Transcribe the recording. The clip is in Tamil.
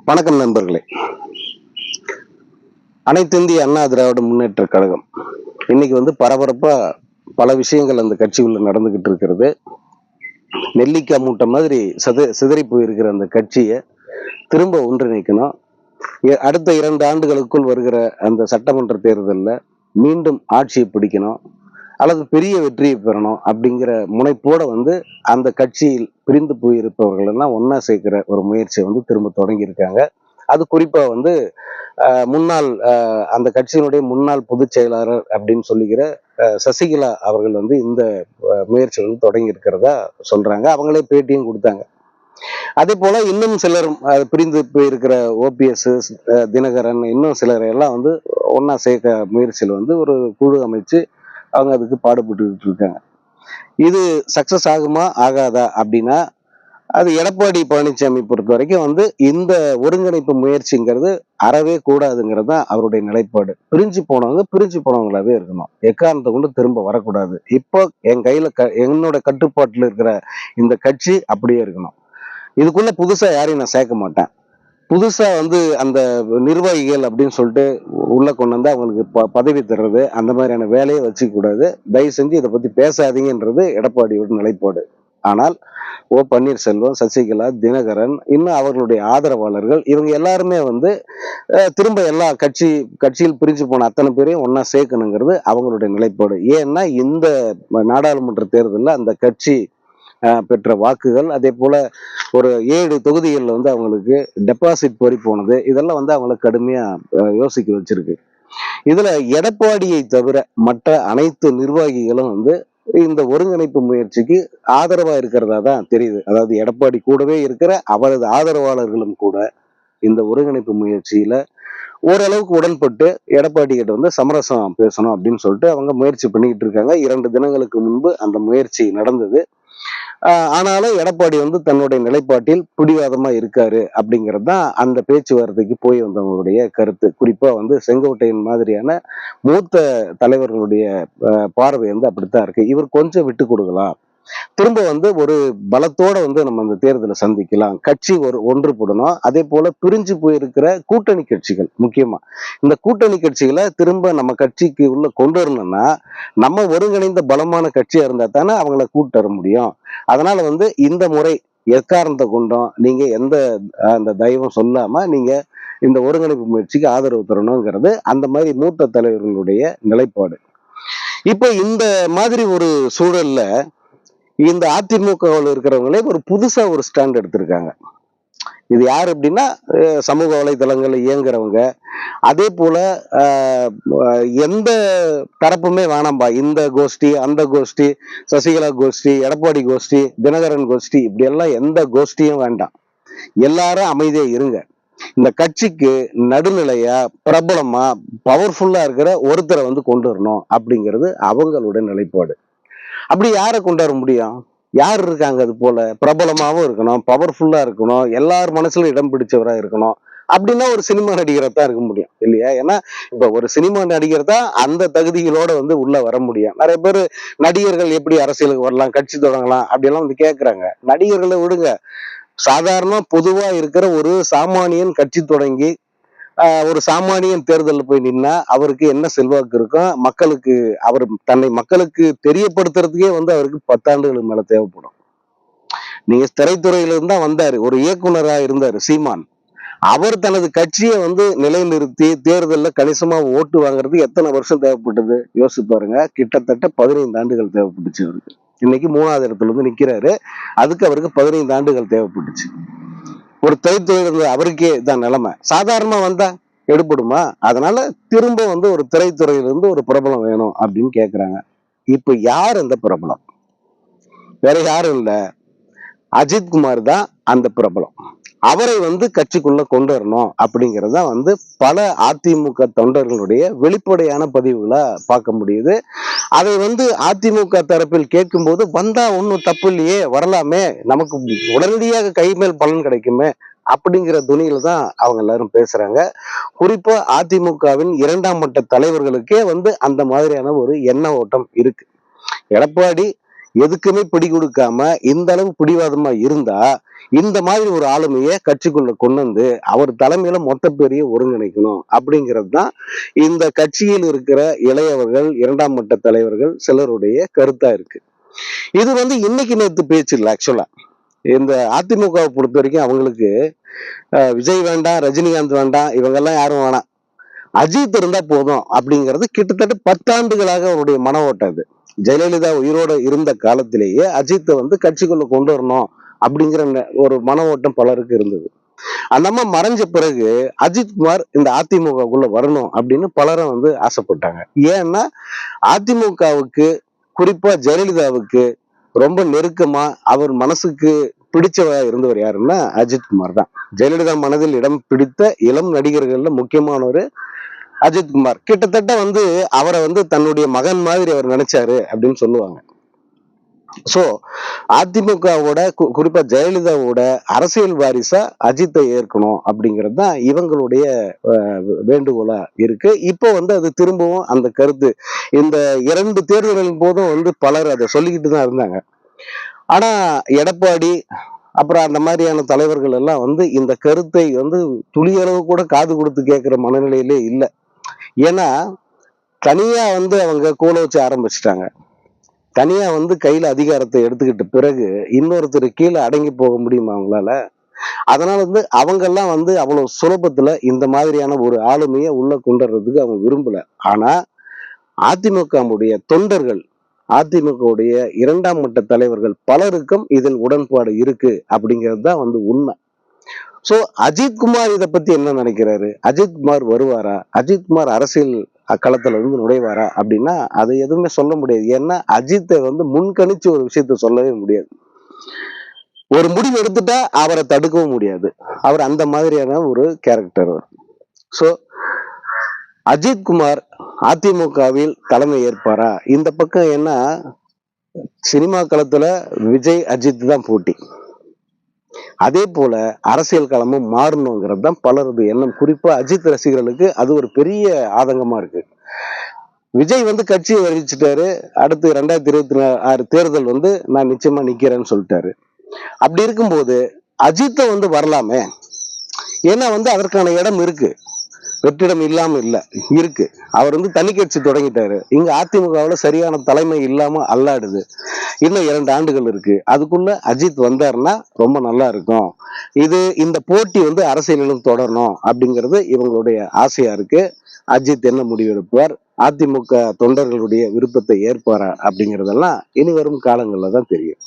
வணக்கம் நண்பர்களே. அனைத்து இந்திய அண்ணா திராவிட முன்னேற்ற கழகம் இன்னைக்கு பரபரப்பா பல விஷயங்கள் அந்த கட்சிக்குள்ள நடந்துகிட்டு இருக்கிறது. நெல்லிக்காய் மூட்டை மாதிரி சிதறி போயிருக்கிற அந்த கட்சியை திரும்ப ஒன்றிணைக்கணும். அடுத்த 2 ஆண்டுகளுக்குள் வருகிற அந்த சட்டமன்ற தேர்தலில் மீண்டும் ஆட்சியை பிடிக்கணும் அல்லது பெரிய வெற்றியை பெறணும் அப்படிங்கிற முனைப்போட அந்த கட்சியில் பிரிந்து போயிருப்பவர்கள் எல்லாம் ஒன்னா சேர்க்கிற ஒரு முயற்சியை திரும்ப தொடங்கி இருக்காங்க. அது குறிப்பா முன்னாள் அந்த கட்சியினுடைய முன்னாள் பொதுச் செயலாளர் அப்படின்னு சொல்லிக்கிற சசிகலா அவர்கள் இந்த முயற்சி தொடங்கி இருக்கிறதா சொல்றாங்க. அவங்களே பேட்டியும் கொடுத்தாங்க. அதே போல இன்னும் சிலர் பிரிந்து போயிருக்கிற ஓபிஎஸ், தினகரன், இன்னும் சிலரை எல்லாம் ஒன்னா சேர்க்க முயற்சியில் ஒரு குழு அமைச்சு அவங்க அதுக்கு பாடுபட்டு இருக்காங்க. இது சக்சஸ் ஆகுமா ஆகாதா அப்படின்னா, அது எடப்பாடி பழனிசாமி பொறுத்த வரைக்கும் இந்த ஒருங்கிணைப்பு முயற்சிங்கிறது அறவே கூடாதுங்கிறது தான் அவருடைய நிலைப்பாடு. பிரிஞ்சு போனவங்களாவே இருக்கணும், எக்காரணத்தை கொண்டு திரும்ப வரக்கூடாது. இப்போ என் கையில என்னோட கட்டுப்பாட்டுல இருக்கிற இந்த கட்சி அப்படியே இருக்கணும். இதுக்குள்ள புதுசா யாரையும் நான் சேர்க்க மாட்டேன். புதுசா அந்த நிர்வாகிகள் அப்படின்னு சொல்லிட்டு உள்ள கொண்டு அவங்களுக்கு பதவி தர்றது, அந்த மாதிரியான வேலையை வச்சுக்க கூடாது. தயவு செஞ்சு இதை பத்தி பேசாதீங்கன்றது எடப்பாடியோட நிலைப்பாடு. ஆனால் ஓ பன்னீர்செல்வம், சசிகலா, தினகரன், இன்னும் அவர்களுடைய ஆதரவாளர்கள் இவங்க எல்லாருமே திரும்ப எல்லா கட்சியில் பிரிஞ்சு போன அத்தனை பேரையும் ஒன்னா சேர்க்கணுங்கிறது அவங்களுடைய நிலைப்பாடு. ஏன்னா இந்த நாடாளுமன்ற தேர்தலில் அந்த கட்சி பெற்ற வாக்குகள், அதே போல ஒரு 7 தொகுதிகளில் அவங்களுக்கு டெபாசிட் பறி போனது, இதெல்லாம் அவங்களை கடுமையா யோசிக்க வச்சிருக்கு. இதுல எடப்பாடியை தவிர மற்ற அனைத்து நிர்வாகிகளும் இந்த ஒருங்கிணைப்பு முயற்சிக்கு ஆதரவா இருக்கிறதா தான் தெரியுது. அதாவது எடப்பாடி கூடவே இருக்கிற அவரது ஆதரவாளர்களும் கூட இந்த ஒருங்கிணைப்பு முயற்சியில ஓரளவுக்கு உடன்பட்டு எடப்பாடி கிட்ட சமரசம் பேசணும் அப்படின்னு சொல்லிட்டு அவங்க முயற்சி பண்ணிக்கிட்டு இருக்காங்க. 2 தினங்களுக்கு முன்பு அந்த முயற்சி நடந்தது. ஆனாலும் எடப்பாடி தன்னுடைய நிலைப்பாட்டில் பிடிவாதமா இருக்காரு அப்படிங்கிறது தான் அந்த பேச்சுவார்த்தைக்கு போய் வந்தவங்களுடைய கருத்து. குறிப்பா செங்கோட்டையன் மாதிரியான மூத்த தலைவர்களுடைய பார்வை அப்படித்தான் இருக்கு. இவர் கொஞ்சம் விட்டு கொடுக்கலாம், திரும்ப ஒரு பலத்தோட நம்ம அந்த தேர்தலை சந்திக்கலாம், கட்சி ஒன்றுபடணும். அதே போல பிரிஞ்சு போயிருக்கிற கூட்டணி கட்சிகள், முக்கியமா இந்த கூட்டணி கட்சிகளை திரும்ப நம்ம கட்சிக்கு உள்ள கொண்டு வரணும்னா நம்ம ஒருங்கிணைந்த பலமான கட்சியா இருந்தா தானே அவங்கள கூட்டு வர முடியும். அதனால இந்த முறை எக்காரணத்தை கொண்டோம் நீங்க எந்த அந்த தயவும் சொல்லாம நீங்க இந்த ஒருங்கிணைப்பு முயற்சிக்கு ஆதரவு தரணுங்கிறது அந்த மாதிரி மூத்த தலைவர்களுடைய நிலைப்பாடு. இப்ப இந்த மாதிரி ஒரு சூழல்ல இந்த அதிமுகவில் இருக்கிறவங்களே ஒரு புதுசா ஒரு ஸ்டாண்ட் எடுத்திருக்காங்க. இது யாரு அப்படின்னா, சமூக வலைதளங்கள்ல இயங்குறவங்க, அதே போல எந்த தரப்புமே வேணாம்பா, இந்த கோஷ்டி அந்த கோஷ்டி, சசிகலா கோஷ்டி, எடப்பாடி கோஷ்டி, தினகரன் கோஷ்டி, இப்படி எல்லாம் எந்த கோஷ்டியும் வேண்டாம், எல்லாரும் அமைதியா இருங்க, இந்த கட்சிக்கு நடுநிலையா பிரபலமா பவர்ஃபுல்லா இருக்கிற ஒருத்தரை கொண்டு வரணும் அப்படிங்கிறது அவங்களுடைய நிலைப்பாடு. அப்படி யாரை கொண்டு வர முடியும்? யார் இருக்காங்க அது போல பிரபலமாவும் இருக்கணும், பவர்ஃபுல்லா இருக்கணும், எல்லார் மனசுல இடம் பிடிச்சவரா இருக்கணும் அப்படின்னா ஒரு சினிமா நடிகரை தான் இருக்க முடியும் இல்லையா? ஏன்னா இப்ப ஒரு சினிமா நடிகர் தான் அந்த தகுதிகளோட உள்ள வர முடியும். நிறைய பேர் நடிகர்கள் எப்படி அரசியலுக்கு வரலாம், கட்சி தொடங்கலாம் அப்படியெல்லாம் கேட்கறாங்க. நடிகர்களை விடுங்க, சாதாரண பொதுவா இருக்கிற ஒரு சாமானியன் கட்சி தொடங்கி ஒரு சாமானியன் தேர்தலில் போய் நின்னா அவருக்கு என்ன செல்வாக்கு இருக்கும், மக்களுக்கு அவர் தன்னை மக்களுக்கு தெரியப்படுத்துறதுக்கே அவருக்கு 10 ஆண்டுகளுக்கு மேல தேவைப்படும். நீங்க திரைத்துறையில இருந்தா வந்தாரு, ஒரு இயக்குனரா இருந்தாரு சீமான், அவர் தனது கட்சியை நிலைநிறுத்தி தேர்தலில் கணிசமா ஓட்டு வாங்குறதுக்கு எத்தனை வருஷம் தேவைப்பட்டது யோசிச்சு பாருங்க. கிட்டத்தட்ட 15 ஆண்டுகள் தேவைப்பட்டுச்சு அவருக்கு. இன்னைக்கு 3வது இடத்துல நிக்கிறாரு, அதுக்கு அவருக்கு 15 ஆண்டுகள் தேவைப்பட்டுச்சு. ஒரு திரைத்துறையில அவருக்கே தான் நிலைமை. சாதாரணமா வந்தா எடுபடுமா? அதனால திரும்ப ஒரு திரைத்துறையிலிருந்து ஒரு பிரபலம் வேணும் அப்படின்னு கேக்குறாங்க. இப்ப யார் அந்த பிரபலம்? வேற யாரும் இல்ல, அஜித்குமார் தான் அந்த பிரபலம். அவரை கட்சிக்குள்ள கொண்டு வரணும் அப்படிங்கறத பல அதிமுக தொண்டர்களுடைய வெளிப்படையான பதிவுகளா பார்க்க முடியுது. அதை அதிமுக தரப்பில் கேட்கும் போது வந்தா ஒன்னும் தப்பு இல்லையே, வரலாமே, நமக்கு உடனடியாக கை மேல் பலன் கிடைக்குமே அப்படிங்கிற துணியில தான் அவங்க எல்லாரும் பேசுறாங்க. குறிப்பா அதிமுகவின் 2ஆம் மட்ட தலைவர்களுக்கே அந்த மாதிரியான ஒரு எண்ண ஓட்டம் இருக்கு. எடப்பாடி எதுக்குமே பிடி கொடுக்காம இந்த அளவு பிடிவாதமா இருந்தா இந்த மாதிரி ஒரு ஆளுமையை கட்சிக்குள்ள கொண்டு வந்து அவர் தலைமையில மொத்த பேரையே ஒருங்கிணைக்கணும் அப்படிங்கிறது தான் இந்த கட்சியில் இருக்கிற இளையவர்கள், இரண்டாம் மட்ட தலைவர்கள் சிலருடைய கருத்தா இருக்கு. இது வந்து இன்னைக்கு நேத்து பேச்சு இல்லை. ஆக்சுவலா இந்த அதிமுகவை பொறுத்த வரைக்கும் அவங்களுக்கு விஜய் வேண்டாம், ரஜினிகாந்த் வேண்டாம், இவங்கெல்லாம் யாரும் வேணாம், அஜித் இருந்தா போதும் அப்படிங்கிறது கிட்டத்தட்ட 10 ஆண்டுகளாக அவருடைய மன ஓட்டம் இது. ஜெயலலிதா உயிரோட இருந்த காலத்திலேயே அஜித்தை வந்து கட்சிக்குள்ள கொண்டு வரணும் அப்படிங்கிற ஒரு மன ஓட்டம் பலருக்கு இருந்தது. அந்த அம்மா மறைஞ்ச பிறகு அஜித்குமார் இந்த அதிமுகக்குள்ள வரணும் அப்படின்னு பலரும் வந்து ஆசைப்பட்டாங்க. ஏன்னா அதிமுகவுக்கு, குறிப்பா ஜெயலலிதாவுக்கு ரொம்ப நெருக்கமா அவர் மனசுக்கு பிடிச்சவரா இருந்தவர் யாருன்னா அஜித்குமார் தான். ஜெயலலிதா மனதில் இடம் பிடித்த இளம் நடிகர்கள்ல முக்கியமானவர் அஜித்குமார். கிட்டத்தட்ட வந்து அவரை வந்து தன்னுடைய மகன் மாதிரி அவர் நினைச்சாரு அப்படின்னு சொல்லுவாங்க. சோ அதிமுகவோட குறிப்பா ஜெயலலிதாவோட அரசியல் வாரிசா அஜித்தை ஏற்கணும் அப்படிங்கிறது தான் இவங்களுடைய வேண்டுகோளா இருக்கு. இப்போ வந்து அது திரும்பவும் அந்த கருத்து இந்த 2 தேர்தல்களின் போதும் வந்து பலர் அதை சொல்லிக்கிட்டு தான் இருந்தாங்க. ஆனா எடப்பாடி அப்புறம் அந்த மாதிரியான தலைவர்கள் எல்லாம் வந்து இந்த கருத்தை வந்து துளியளவு கூட காது கொடுத்து கேட்கிற மனநிலையிலே இல்லை. ஏன்னா தனியா வந்து அவங்க கோல வச்சு ஆரம்பிச்சிட்டாங்க. தனியா வந்து கையில அதிகாரத்தை எடுத்துக்கிட்ட பிறகு இன்னொருத்தர் கீழே அடங்கி போக முடியுமா அவங்களால? அதனால வந்து அவங்க எல்லாம் வந்து அவ்வளவு சுலபத்துல இந்த மாதிரியான ஒரு ஆளுமையை உள்ள கொண்டு வர்றதுக்கு அவங்க விரும்பல. ஆனா அதிமுகவுடைய தொண்டர்கள், அதிமுகவுடைய 2ஆம் மட்ட தலைவர்கள் பலருக்கும் இதில் உடன்பாடு இருக்கு அப்படிங்கிறது தான் வந்து உண்மை. சோ அஜித்குமார் இதை பத்தி என்ன நினைக்கிறாரு? அஜித்குமார் வருவாரா? அஜித்குமார் அரசியல் களத்துல இருந்து நுழைவாரா அப்படின்னா அதை எதுவுமே சொல்ல முடியாது. ஏன்னா அஜித்தை வந்து முன்கணிச்சு ஒரு விஷயத்த சொல்லவே முடியாது. ஒரு முடிவு எடுத்துட்டா அவரை தடுக்கவும் முடியாது. அவர் அந்த மாதிரியான ஒரு கேரக்டர். சோ அஜித்குமார் அதிமுகவில் தலைமை ஏற்பாரா? இந்த பக்கம் என்ன, சினிமா களத்துல விஜய் அஜித் தான் போட்டி. அதே போல அரசியல் களமும் மாறணுங்கிறது தான் பலரது எண்ணம். குறிப்பா அஜித் ரசிகர்களுக்கு அது ஒரு பெரிய ஆதங்கமா இருக்கு. விஜய் வந்து கட்சியை அறிவிச்சிட்டாரு, அடுத்து 2026 தேர்தல் வந்து நான் நிச்சயமா நிக்கிறேன்னு சொல்லிட்டாரு. அப்படி இருக்கும்போது அஜித்தை வந்து வரலாமே, ஏன்னா வந்து அதற்கான இடம் இருக்கு, வெற்றிடம் இல்லாம இல்ல, இருக்கு. அவர் வந்து தனி கட்சி தொடங்கிட்டாரு. இங்க அதிமுகவுல சரியான தலைமை இல்லாம அல்லாடுது. இன்னும் 2 ஆண்டுகள் இருக்கு. அதுக்குள்ள அஜித் வந்தாருன்னா ரொம்ப நல்லா இருக்கும். இந்த போட்டி வந்து அரசியலிலும் தொடரணும் அப்படிங்கிறது இவங்களுடைய ஆசையா இருக்கு. அஜித் என்ன முடிவெடுப்பார், அதிமுக தொண்டர்களுடைய விருப்பத்தை ஏற்பாரா அப்படிங்கறதெல்லாம் இனி வரும் காலங்கள்ல தான் தெரியும்.